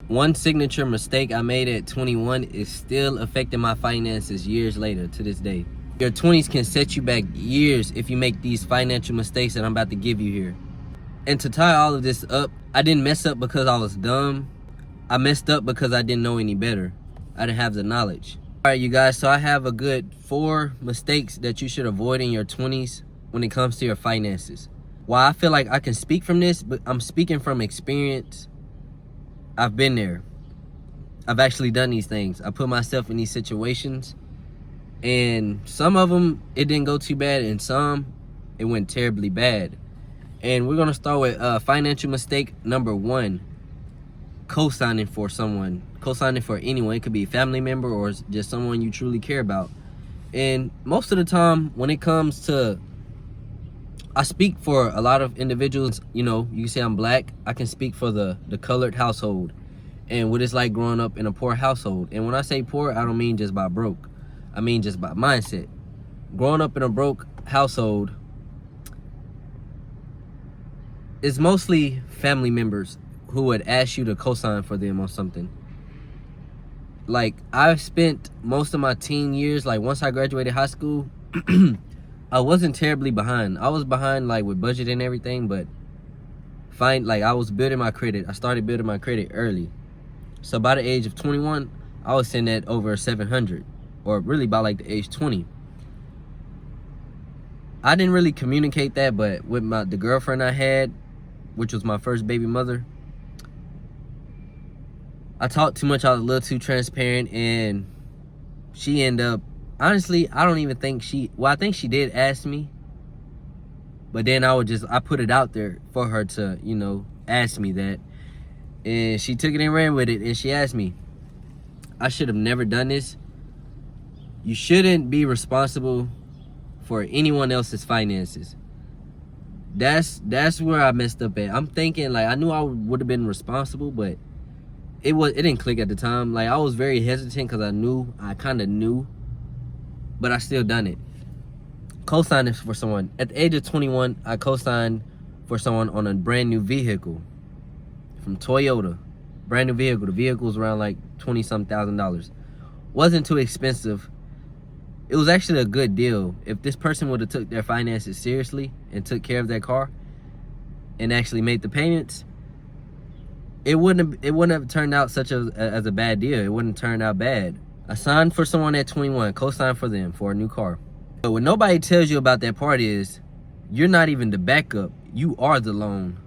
One signature mistake I made at 21 is still affecting my finances years later to this day. Your 20s can set you back years if you make these financial mistakes that I'm about to give you here. And to tie all of this up, I didn't mess up because I was dumb. I messed up because I didn't know any better. I didn't have the knowledge. All right, you guys, so I have a good 4 mistakes that you should avoid in your 20s when it comes to your finances. While I feel like I can speak from this, but I'm speaking from experience. I've been there. I've actually done these things. I put myself in these situations, and some of them, it didn't go too bad, and some, it went terribly bad. And we're gonna start with financial mistake number 1. Co-signing for someone. Co-signing for anyone. It could be a family member or just someone you truly care about. And most of the time, when it comes to, I speak for a lot of individuals. You know, you can say I'm black. I can speak for the colored household and what it's like growing up in a poor household. And when I say poor, I don't mean just by broke. I mean just by mindset. Growing up in a broke household, it's mostly family members who would ask you to co-sign for them on something. Like, I've spent most of my teen years, like once I graduated high school, I wasn't terribly behind. I was behind like with budget and everything, but I was building my credit. I started building my credit early. So by the age of 21, I was sitting at over 700, or really by like the age 20. I didn't really communicate that, but with the girlfriend I had, which was my first baby mother, I talked too much. I was a little too transparent, and she ended up, honestly, I don't even think I think she did ask me, but then I put it out there for her to, you know, ask me that, and she took it and ran with it, and she asked me, I should have never done this. You shouldn't be responsible for anyone else's finances. That's where I messed up at. I'm thinking, like, I knew I would have been responsible, but it didn't click at the time. Like, I was very hesitant because I kind of knew, but I still done it. Co-signing for someone. At the age of 21, I co-signed for someone on a brand new vehicle from Toyota. Brand new vehicle. The vehicle was around like $20,000. Wasn't too expensive. It was actually a good deal. If this person would have took their finances seriously and took care of their car and actually made the payments, it wouldn't have turned out as a bad deal. It wouldn't turn out bad. I signed for someone at 21, co-signed for them for a new car. But what nobody tells you about that part is you're not even the backup. You are the loan.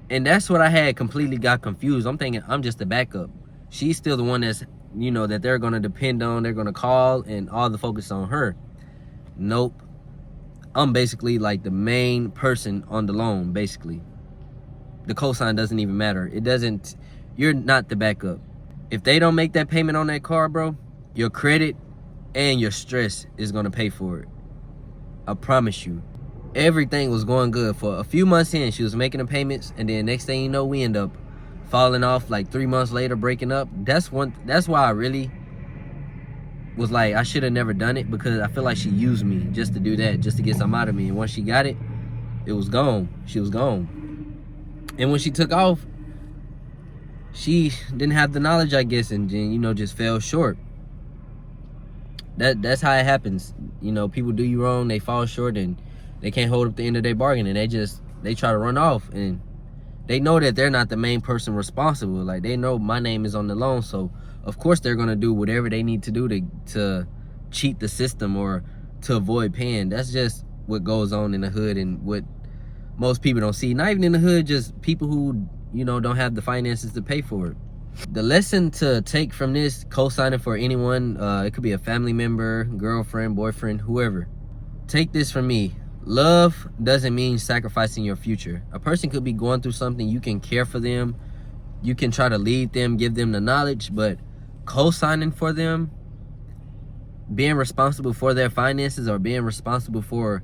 And that's what I had completely got confused. I'm thinking I'm just the backup. She's still the one that's, you know, that they're going to depend on. They're going to call, and all the focus on her. Nope. I'm basically like the main person on the loan, basically. The cosign doesn't even matter. You're not the backup. If they don't make that payment on that car, bro, your credit and your stress is gonna pay for it. I promise you. Everything was going good for a few months in. She was making the payments, and then next thing you know, we end up falling off like 3 months later, breaking up. That's why I really was like, I should have never done it, because I feel like she used me just to do that, just to get something out of me. And once she got it, it was gone. She was gone. And when she took off, she didn't have the knowledge, I guess, and you know, just fell short. That's how it happens. You know, people do you wrong, they fall short, and they can't hold up the end of their bargain, and they try to run off, and they know that they're not the main person responsible. Like, they know my name is on the loan, so of course they're gonna do whatever they need to do to cheat the system or to avoid paying. That's just what goes on in the hood, and what most people don't see. Not even in the hood, just people who, you know, don't have the finances to pay for it. The lesson to take from this, co-signing for anyone, it could be a family member, girlfriend, boyfriend, whoever. Take this from me. Love doesn't mean sacrificing your future. A person could be going through something. You can care for them. You can try to lead them, give them the knowledge, but co-signing for them, being responsible for their finances, or being responsible for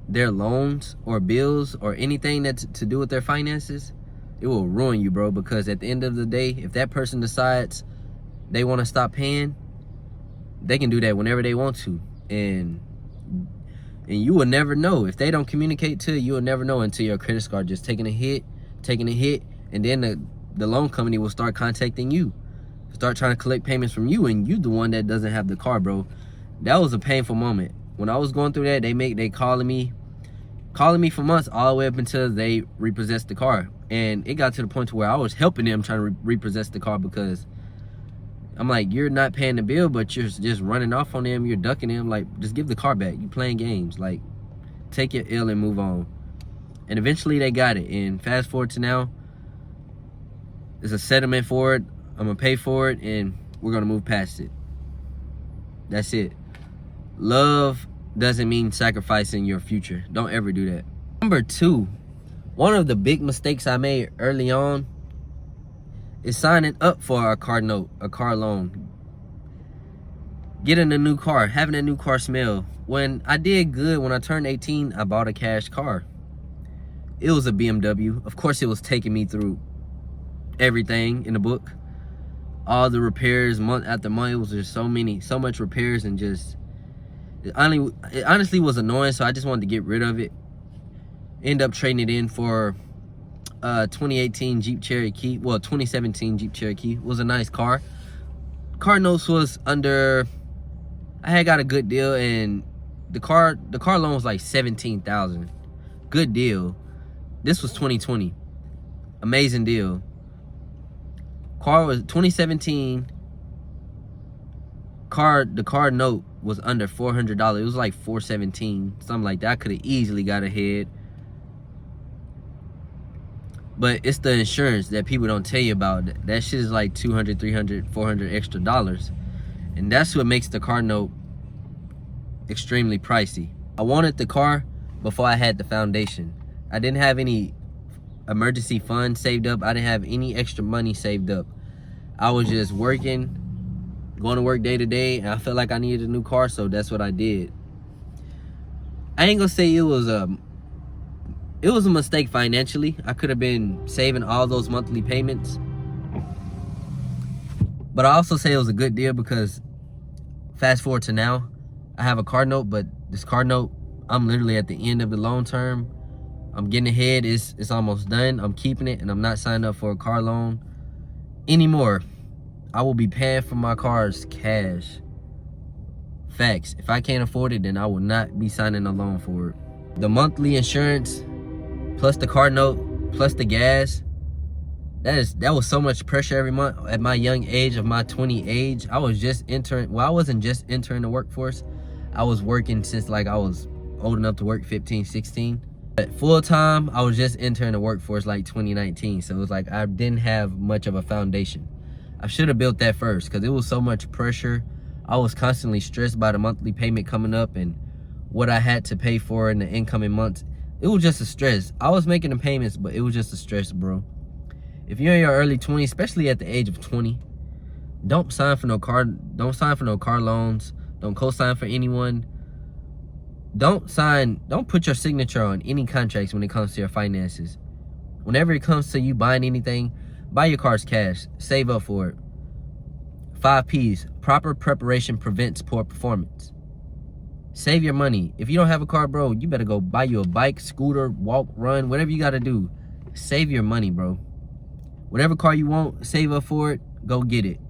their loans or bills or anything that's to do with their finances, it will ruin you, bro. Because at the end of the day, if that person decides they want to stop paying, they can do that whenever they want to, and you will never know. If they don't communicate to you, you will never know until your credit score just taking a hit, and then the loan company will start contacting you, start trying to collect payments from you, and you the one that doesn't have the car, bro. That was a painful moment. When I was going through that, they calling me for months, all the way up until they repossessed the car. And it got to the point to where I was helping them trying to repossess the car, because I'm like, you're not paying the bill, but you're just running off on them, you're ducking them. Like, just give the car back. You playing games. Like, take your L and move on. And eventually they got it. And fast forward to now, there's a settlement for it. I'm gonna pay for it, and we're gonna move past it. That's it. Love doesn't mean sacrificing your future. Don't ever do that. Number 2, one of the big mistakes I made early on is signing up for a car note, a car loan. Getting a new car, having a new car smell. When I did good, when I turned 18, I bought a cash car. It was a BMW. Of course, it was taking me through everything in the book. All the repairs, month after month. It was just so much repairs, and just, it honestly was annoying, so I just wanted to get rid of it. End up trading it in for 2018 Jeep Cherokee. Well, 2017 Jeep Cherokee. Was a nice car. Car notes was under, I had got a good deal, and the car loan was like $17,000. Good deal. This was 2020. Amazing deal. Car was 2017. The car note was under $400. It was like $417, something like that. I could have easily got ahead. But it's the insurance that people don't tell you about. That shit is like $200, $300, $400 extra dollars. And that's what makes the car note extremely pricey. I wanted the car before I had the foundation. I didn't have any emergency funds saved up. I didn't have any extra money saved up. I was just working, going to work day to day, and I felt like I needed a new car, so that's what I did. I ain't gonna say it was a mistake financially. I could have been saving all those monthly payments. But I also say it was a good deal, because fast forward to now, I have a car note, but this car note, I'm literally at the end of the loan term. I'm getting ahead. It's almost done. I'm keeping it, and I'm not signing up for a car loan anymore. I will be paying for my cars cash. Facts. If I can't afford it, then I will not be signing a loan for it. The monthly insurance, plus the car note, plus the gas, that was so much pressure every month. At my young age, of my 20 age, I was just entering, well, I wasn't just entering the workforce. I was working since like I was old enough to work, 15, 16. But full time, I was just entering the workforce like 2019. So it was like I didn't have much of a foundation. I should have built that first, because it was so much pressure. I was constantly stressed by the monthly payment coming up and what I had to pay for in the incoming months. It was just a stress. I was making the payments, but it was just a stress, bro. If you're in your early 20s, especially at the age of 20, don't sign for no car loans. Don't co-sign for anyone. Don't put your signature on any contracts when it comes to your finances. Whenever it comes to you buying anything, buy your cars cash. Save up for it. 5 P's. Proper preparation prevents poor performance. Save your money. If you don't have a car, bro, you better go buy you a bike, scooter, walk, run, whatever you gotta do. Save your money, bro. Whatever car you want, save up for it, go get it.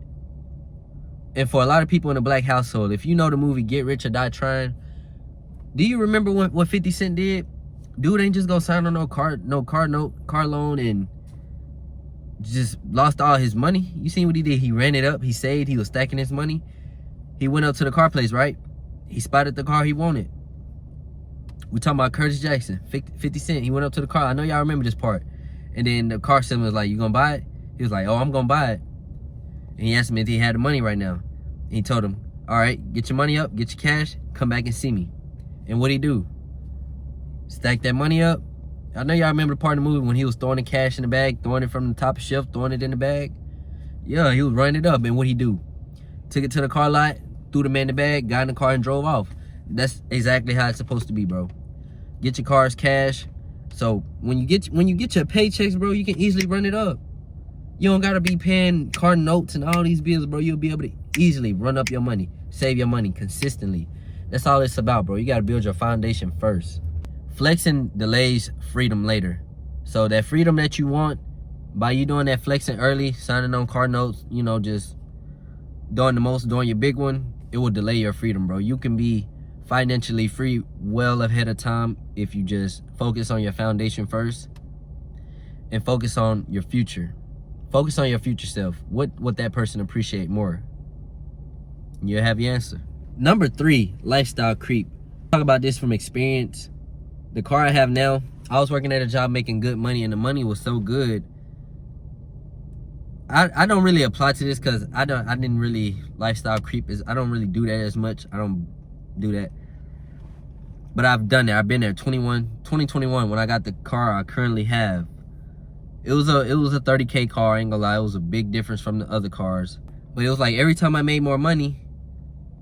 And for a lot of people in the black household, if you know the movie Get Rich or Die Trying, do you remember what 50 Cent did? Dude ain't just go sign on no car loan and just lost all his money. You seen what he did? He ran it up, he saved, he was stacking his money. He went up to the car place, right? He spotted the car he wanted. We talking about Curtis Jackson, 50 Cent. He went up to the car. I know y'all remember this part. And then the car salesman was like, you gonna buy it? He was like, oh, I'm gonna buy it. And he asked him if he had the money right now. And he told him, all right, get your money up, get your cash, come back and see me. And what'd he do? Stack that money up. I know y'all remember the part of the movie when he was throwing the cash in the bag, throwing it from the top shelf, throwing it in the bag. Yeah, he was running it up. And what'd he do? Took it to the car lot, threw the man in the bag, got in the car and drove off. That's exactly how it's supposed to be, bro. Get your cars cash. So when you get your paychecks, bro, you can easily run it up. You don't gotta be paying car notes and all these bills, bro. You'll be able to easily run up your money, save your money consistently. That's all it's about, bro. You gotta build your foundation first. Flexing delays freedom later. So that freedom that you want, By you doing that flexing early, signing on car notes, you know, just doing the most, doing your big one, it will delay your freedom, bro. You can be financially free well ahead of time if you just focus on your foundation first and focus on your future. Focus on your future self. What that person appreciate more. You'll have your answer. Number 3, lifestyle creep. Talk about this from experience. The car I have now, I was working at a job making good money, and the money was so good. I don't really apply to this because I didn't really lifestyle creep. I don't really do that as much. I don't do that. But I've done that. I've been there. 2021 when I got the car I currently have. It was a 30K car, I ain't gonna lie. It was a big difference from the other cars. But it was like every time I made more money,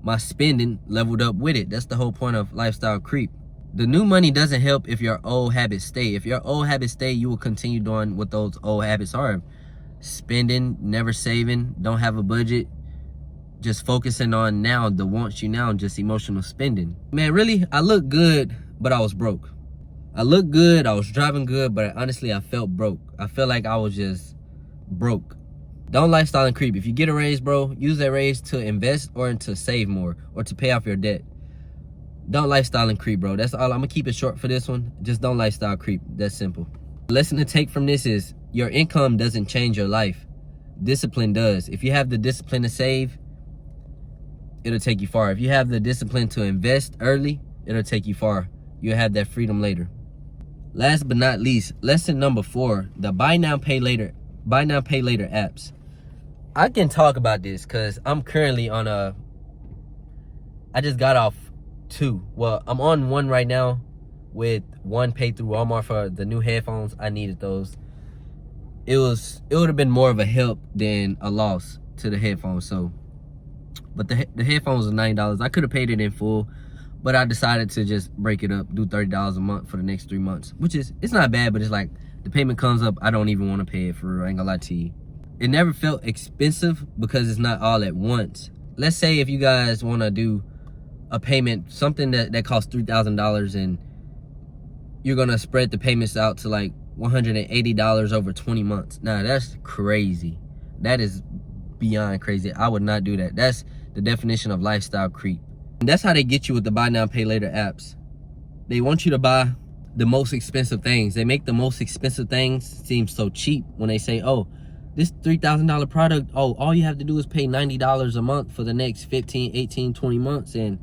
my spending leveled up with it. That's the whole point of lifestyle creep. The new money doesn't help if your old habits stay. If your old habits stay, you will continue doing what those old habits are. Spending, never saving, don't have a budget, just focusing on now, the wants you now, and just emotional spending. Man, really, I look good, but I was broke. I looked good, I was driving good, but honestly, I felt broke. I felt like I was just broke. Don't lifestyle and creep. If you get a raise, bro, use that raise to invest or to save more or to pay off your debt. Don't lifestyle and creep, bro. That's all. I'm gonna keep it short for this one. Just don't lifestyle creep. That's simple. The lesson to take from this is your income doesn't change your life. Discipline does. If you have the discipline to save, it'll take you far. If you have the discipline to invest early, it'll take you far. You'll have that freedom later. Last but not least, lesson number 4, the buy now, pay later apps. I can talk about this because I'm currently on I just got off 2. Well, I'm on 1 right now with 1 paid through Walmart for the new headphones. I needed those. It would have been more of a help than a loss to the headphones. So, but the headphones are $90. I could have paid it in full, but I decided to just break it up, do $30 a month for the next 3 months, which is, it's not bad, but it's like the payment comes up, I don't even want to pay it for real. I ain't gonna lie to you. It never felt expensive because it's not all at once. Let's say if you guys want to do a payment, something that costs $3,000, and you're gonna spread the payments out to like $180 over 20 months. Now that's crazy. That is beyond crazy. I would not do that. That's the definition of lifestyle creep. And that's how they get you with the buy now, pay later apps. They want you to buy the most expensive things. They make the most expensive things seem so cheap when they say, oh, this $3,000 product, oh, all you have to do is pay $90 a month for the next 15, 18, 20 months. And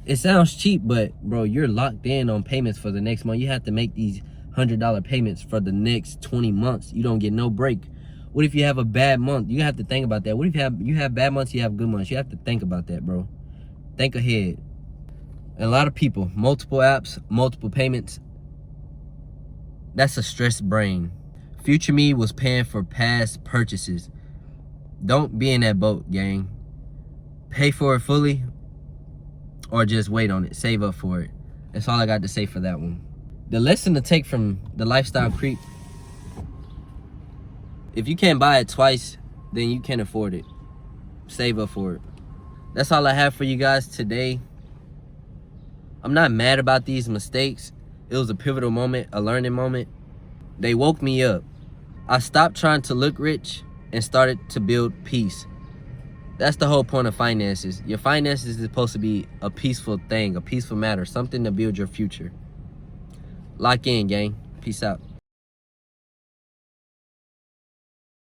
it sounds cheap, but bro, you're locked in on payments for the next month. You have to make these $100 payments for the next 20 months. You don't get no break. What if you have a bad month? You have to think about that. What if you have bad months, you have good months? You have to think about that, bro. Think ahead. And a lot of people, multiple apps, multiple payments, that's a stressed brain. Future me was paying for past purchases. Don't be in that boat, gang. Pay for it fully or just wait on it. Save up for it. That's all I got to say for that one. The lesson to take from the lifestyle creep: if you can't buy it twice, then you can't afford it. Save up for it. That's all I have for you guys today. I'm not mad about these mistakes. It was a pivotal moment, a learning moment. They woke me up. I stopped trying to look rich and started to build peace. That's the whole point of finances. Your finances is supposed to be a peaceful thing, a peaceful matter, something to build your future. Lock in, gang. Peace out.